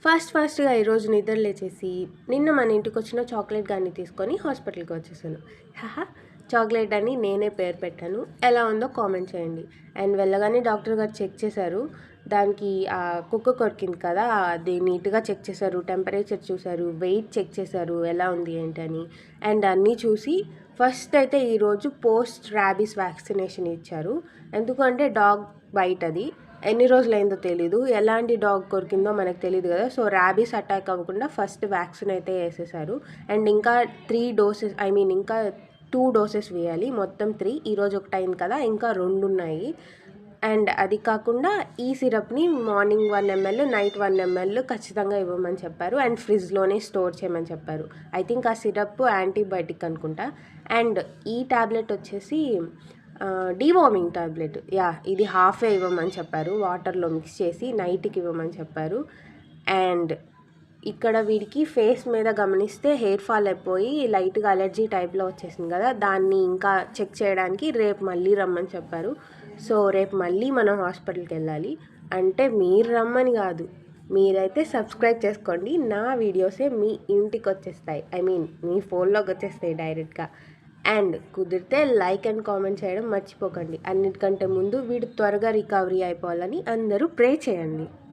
ఫస్ట్‌గా ఈరోజు నిద్ర లేచేసి, నిన్న మన ఇంటికొచ్చిన చాక్లెట్ గాడిని తీసుకొని హాస్పిటల్‌కి వచ్చేసాను. హహ! చాక్లెట్ అని నేనే పేరు పెట్టాను. ఎలా ఉందో కామెంట్ చేయండి. అండ్ వెళ్ళగానే డాక్టర్ గారు చెక్ చేశారు. దానికి కుక్క కొరికింది కదా! అది నీట్‌గా చెక్ చేశారు. టెంపరేచర్ చూసారు. వెయిట్ చెక్ చేశారు. ఎలా ఉంది ఏంటని. అండ్ అన్నీ చూసి ఫస్ట్ అయితే ఈరోజు పోస్ట్ ర్యాబీస్ వ్యాక్సినేషన్ ఇచ్చారు. ఎందుకంటే డాగ్ బైట్ అది. ఎన్ని రోజులైందో తెలీదు. ఎలాంటి డాగ్ కొరికిందో మనకు తెలీదు కదా! సో, ర్యాబీస్ అటాక్ అవ్వకుండా ఫస్ట్ వ్యాక్సిన్ అయితే ఏసేశారు. అండ్ ఇంకా 3 డోసెస్ ఇంకా 2 డోసెస్ వేయాలి. మొత్తం 3. ఈరోజు ఒకటయింది కదా! ఇంకా 2 ఉన్నాయి. అండ్ అది కాకుండా ఈ సిరప్‌ని మార్నింగ్ 1 ఎంఎల్, నైట్ 1 ఎంఎల్ ఖచ్చితంగా ఇవ్వమని చెప్పారు. అండ్ ఫ్రిడ్జ్‌లోనే స్టోర్ చేయమని చెప్పారు. ఐ థింక్ ఆ సిరప్ యాంటీబయాటిక్ అనుకుంటా. అండ్ ఈ టాబ్లెట్ వచ్చేసి డీవార్మింగ్ టాబ్లెట్. ఇది హాఫే ఇవ్వమని చెప్పారు. వాటర్‌లో మిక్స్ చేసి నైట్‌కి ఇవ్వమని చెప్పారు. అండ్ ఇక్కడ వీడికి ఫేస్ మీద గమనిస్తే హెయిర్ ఫాల్ అయిపోయి లైట్‌గా అలర్జీ టైప్‌లో వచ్చేసింది కదా! దాన్ని ఇంకా చెక్ చేయడానికి రేపు మళ్ళీ రమ్మని చెప్పారు. సో, రేపు మళ్ళీ మనం హాస్పిటల్‌కి వెళ్ళాలి. అంటే మీరు రమ్మని కాదు. మీరైతే సబ్స్క్రైబ్ చేసుకోండి. నా వీడియోసే మీ ఇంటికి వచ్చేస్తాయి. మీ ఫోన్‌లోకి వచ్చేస్తాయి డైరెక్ట్‌గా. అండ్ కుదిరితే లైక్ అండ్ కామెంట్ చేయడం మర్చిపోకండి. అన్నిటికంటే ముందు వీడు త్వరగా రికవరీ అయిపోవాలని అందరూ ప్రే చేయండి.